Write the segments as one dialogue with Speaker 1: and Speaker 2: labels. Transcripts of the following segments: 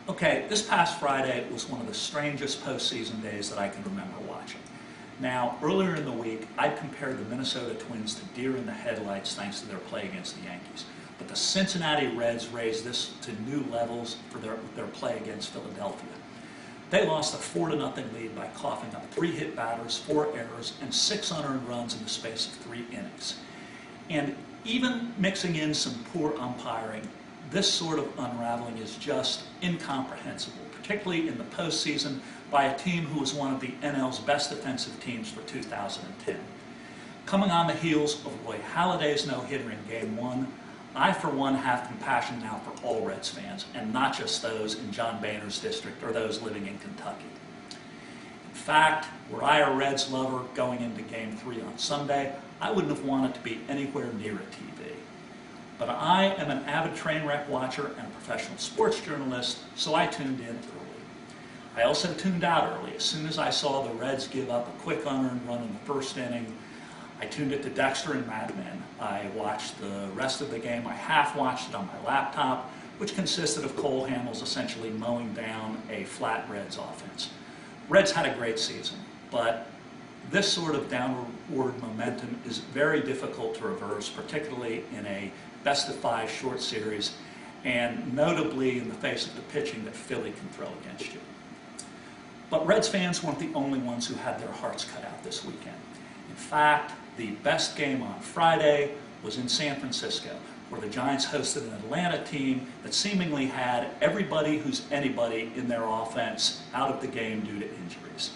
Speaker 1: Okay, this past Friday was one of the strangest postseason days that I can remember watching. Now, earlier in the week, I compared the Minnesota Twins to deer in the headlights thanks to their play against the Yankees. But the Cincinnati Reds raised this to new levels for their play against Philadelphia. They lost a 4-0 lead by coughing up 3 hit batters, 4 errors, and 6 unearned runs in the space of 3 innings. And even mixing in some poor umpiring, this sort of unraveling is just incomprehensible, particularly in the postseason by a team who was one of the NL's best defensive teams for 2010. Coming on the heels of Roy Halladay's no-hitter in Game 1, I, for one, have compassion now for all Reds fans, and not just those in John Boehner's district or those living in Kentucky. In fact, were I a Reds lover going into Game 3 on Sunday, I wouldn't have wanted to be anywhere near a TV. But I am an avid train wreck watcher and a professional sports journalist, so I tuned in early. I also tuned out early. As soon as I saw the Reds give up a quick unearned run in the first inning, I tuned it to Dexter and Mad Men. I watched the rest of the game. I half-watched it on my laptop, which consisted of Cole Hamels essentially mowing down a flat Reds offense. Reds had a great season, but this sort of downward momentum is very difficult to reverse, particularly in a best-of-5 short series, and notably in the face of the pitching that Philly can throw against you. But Reds fans weren't the only ones who had their hearts cut out this weekend. In fact, the best game on Friday was in San Francisco, where the Giants hosted an Atlanta team that seemingly had everybody who's anybody in their offense out of the game due to injuries.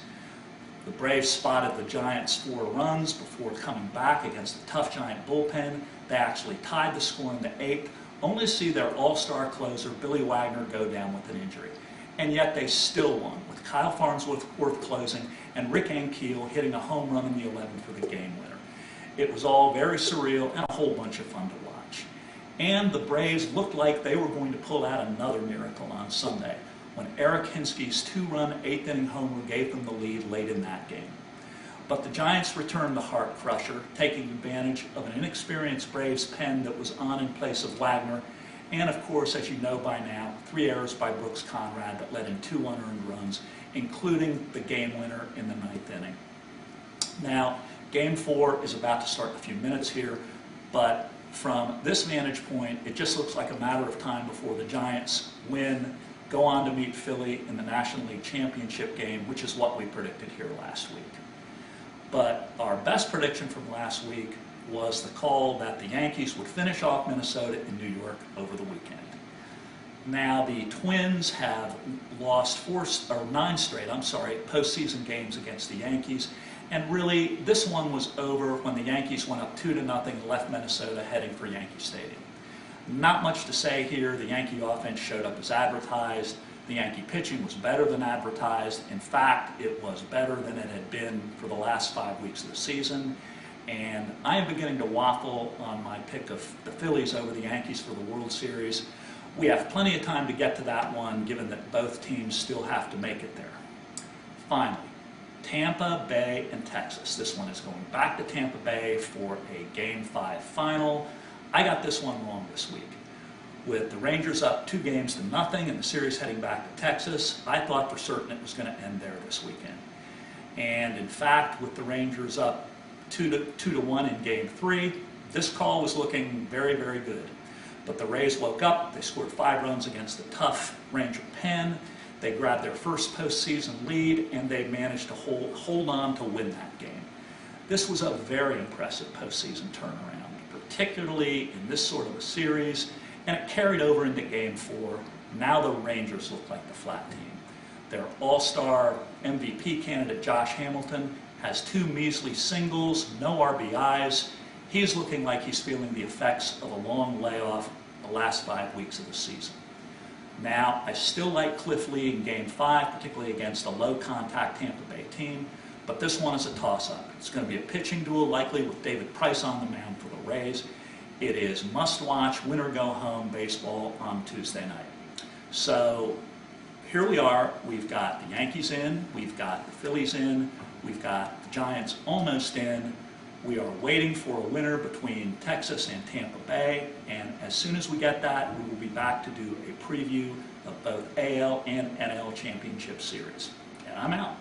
Speaker 1: The Braves spotted the Giants 4 runs before coming back against a tough Giant bullpen. They actually tied the score in the 8th, only to see their all-star closer, Billy Wagner, go down with an injury. And yet they still won, with Kyle Farnsworth closing and Rick Ankiel hitting a home run in the 11th for the game winner. It was all very surreal and a whole bunch of fun to watch. And the Braves looked like they were going to pull out another miracle on Sunday, when Eric Hinskey's 2-run 8th-inning homer gave them the lead late in that game. But the Giants returned the heart crusher, taking advantage of an inexperienced Braves pen that was on in place of Wagner, and of course, as you know by now, 3 errors by Brooks Conrad that led in 2 unearned runs, including the game winner in the 9th inning. Now, Game 4 is about to start in a few minutes here, but from this vantage point, it just looks like a matter of time before the Giants win, go on to meet Philly in the National League Championship game, which is what we predicted here last week. But our best prediction from last week was the call that the Yankees would finish off Minnesota in New York over the weekend. Now, the Twins have lost 9 straight postseason games against the Yankees, and really this one was over when the Yankees went up 2-0 and left Minnesota heading for Yankee Stadium. Not much to say here. The Yankee offense showed up as advertised. The Yankee pitching was better than advertised. In fact, it was better than it had been for the last 5 weeks of the season. And I am beginning to waffle on my pick of the Phillies over the Yankees for the World Series. We have plenty of time to get to that one, given that both teams still have to make it there. Finally, Tampa Bay and Texas. This one is going back to Tampa Bay for a Game 5 final. I got this one wrong this week. With the Rangers up 2-0 and the series heading back to Texas, I thought for certain it was going to end there this weekend. And in fact, with the Rangers up 2-1 in Game 3, this call was looking very, very good. But the Rays woke up, they scored 5 runs against a tough Ranger pen, they grabbed their first postseason lead, and they managed to hold on to win that game. This was a very impressive postseason turnaround, particularly in this sort of a series, and it carried over into Game 4. Now the Rangers look like the flat team. Their all-star MVP candidate, Josh Hamilton, has 2 measly singles, no RBIs. He's looking like he's feeling the effects of a long layoff the last 5 weeks of the season. Now, I still like Cliff Lee in Game 5, particularly against a low-contact Tampa Bay team, but this one is a toss-up. It's going to be a pitching duel, likely with David Price on the mound for the Rays. It is must-watch, win-or-go-home baseball on Tuesday night. So here we are. We've got the Yankees in, we've got the Phillies in, we've got the Giants almost in. We are waiting for a winner between Texas and Tampa Bay, and as soon as we get that, we will be back to do a preview of both AL and NL Championship Series. And I'm out.